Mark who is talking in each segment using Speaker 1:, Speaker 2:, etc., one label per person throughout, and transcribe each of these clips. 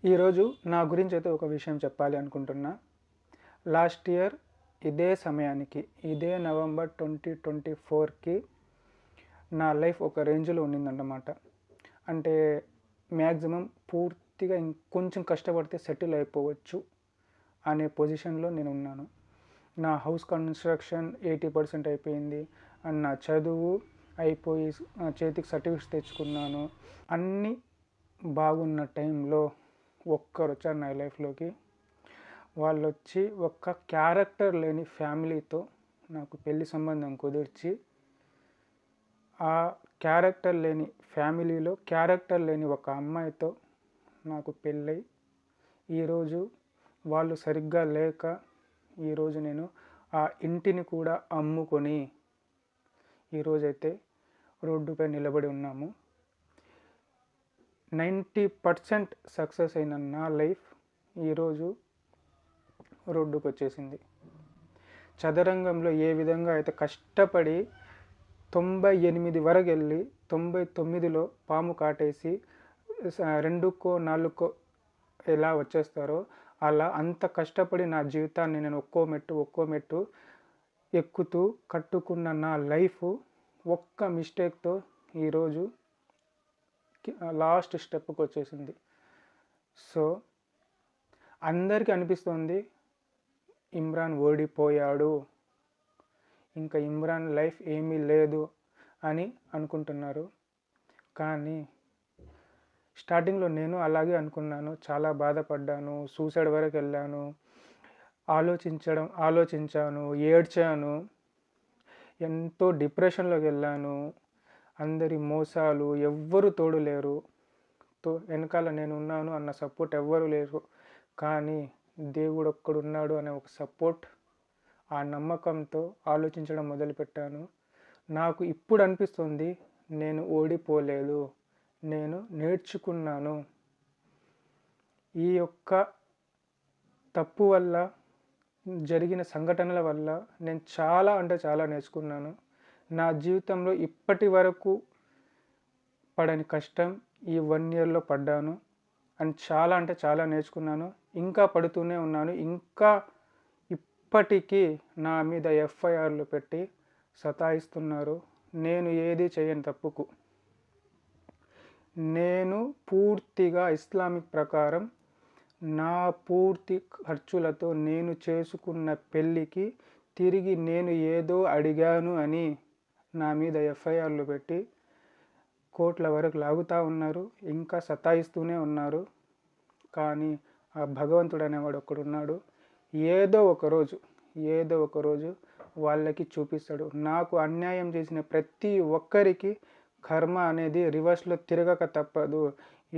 Speaker 1: ఈరోజు నా గురించి అయితే ఒక విషయం చెప్పాలి అనుకుంటున్నా. లాస్ట్ ఇయర్ ఇదే సమయానికి, ఇదే నవంబర్ 2024కి నా లైఫ్ ఒక రేంజ్లో ఉండిందన్నమాట. అంటే మ్యాక్సిమం పూర్తిగా ఇంకొంచెం కష్టపడితే సెటిల్ అయిపోవచ్చు అనే పొజిషన్లో నేను ఉన్నాను. నా హౌస్ కన్స్ట్రక్షన్ 80% అయిపోయింది. అండ్ నా చదువు అయిపోయి చేతికి సర్టిఫికేట్స్ తెచ్చుకున్నాను. అన్నీ బాగున్న టైంలో ఒక్కరు వచ్చారు నా లైఫ్లోకి. వాళ్ళు వచ్చి ఒక్క క్యారెక్టర్ లేని ఫ్యామిలీతో నాకు పెళ్లి సంబంధం కుదిర్చి, ఆ క్యారెక్టర్ లేని ఫ్యామిలీలో క్యారెక్టర్ లేని ఒక అమ్మాయితో నాకు పెళ్ళై, ఈరోజు వాళ్ళు సరిగ్గా లేక ఈరోజు నేను ఆ ఇంటిని కూడా అమ్ముకొని ఈరోజైతే రోడ్డుపై నిలబడి ఉన్నాము. 90% సక్సెస్ అయిన నా లైఫ్ ఈరోజు రోడ్డుకు వచ్చేసింది. చదరంగంలో ఏ విధంగా అయితే కష్టపడి 98 వరకు వెళ్ళి 99లో పాము కాటేసి 2కో 4కో ఎలా వచ్చేస్తారో అలా అంత కష్టపడి నా జీవితాన్ని నేను ఒక్కో మెట్టు ఎక్కుతూ కట్టుకున్న నా లైఫ్ ఒక్క మిస్టేక్తో ఈరోజు లాస్ట్ స్టెప్కి వచ్చేసింది. సో అందరికీ అనిపిస్తుంది ఇమ్రాన్ ఓడిపోయాడు, ఇంకా ఇమ్రాన్ లైఫ్ ఏమీ లేదు అని అనుకుంటున్నారు. కానీ స్టార్టింగ్లో నేను అలాగే అనుకున్నాను. చాలా బాధపడ్డాను, సూసైడ్ వరకు వెళ్ళాను, ఆలోచించాను, ఏడ్చాను, ఎంతో డిప్రెషన్లోకి వెళ్ళాను. అందరి మోసాలు, ఎవ్వరు తోడు లేరు, వెనకాల నేను ఉన్నాను అన్న సపోర్ట్ ఎవ్వరు లేరు. కానీ దేవుడు ఒక్కడున్నాడు అనే ఒక సపోర్ట్, ఆ నమ్మకంతో ఆలోచించడం మొదలుపెట్టాను. నాకు ఇప్పుడు అనిపిస్తుంది నేను ఓడిపోలేదు, నేను నేర్చుకున్నాను. ఈ యొక్క తప్పు వల్ల జరిగిన సంఘటనల వల్ల నేను చాలా నేర్చుకున్నాను. నా జీవితంలో ఇప్పటి వరకు పడని కష్టం ఈ 1 ఇయర్లో పడ్డాను. అండ్ చాలా నేర్చుకున్నాను. ఇంకా పడుతూనే ఉన్నాను. ఇంకా ఇప్పటికీ నా మీద ఎఫ్ఐఆర్లు పెట్టి సతాయిస్తున్నారు. నేను ఏది చేయని తప్పుకు. నేను పూర్తిగా ఇస్లామిక్ ప్రకారం నా పూర్తి ఖర్చులతో నేను చేసుకున్న పెళ్ళికి తిరిగి నేను ఏదో అడిగాను అని నా మీద ఎఫ్ఐఆర్లు పెట్టి కోర్టుల వరకు లాగుతూ ఉన్నారు. ఇంకా సతాయిస్తూనే ఉన్నారు. కానీ ఆ భగవంతుడు అనేవాడు ఒక్కడున్నాడు. ఏదో ఒక రోజు వాళ్ళకి చూపిస్తాడు. నాకు అన్యాయం చేసిన ప్రతి ఒక్కరికి కర్మ అనేది రివర్స్లో తిరగక తప్పదు.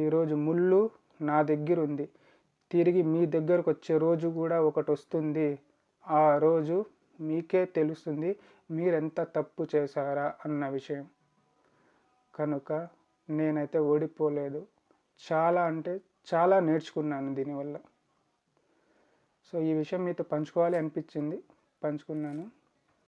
Speaker 1: ఈరోజు ముళ్ళు నా దగ్గర ఉంది, తిరిగి మీ దగ్గరకు వచ్చే రోజు కూడా ఒకటి వస్తుంది. ఆ రోజు మీకే తెలుస్తుంది మీరెంత తప్పు చేశారా అన్న విషయం. కనుక నేనైతే ఓడిపోలేదు. చాలా నేర్చుకున్నాను దీనివల్ల. సో ఈ విషయం మీతో పంచుకోవాలి అనిపించింది, పంచుకున్నాను.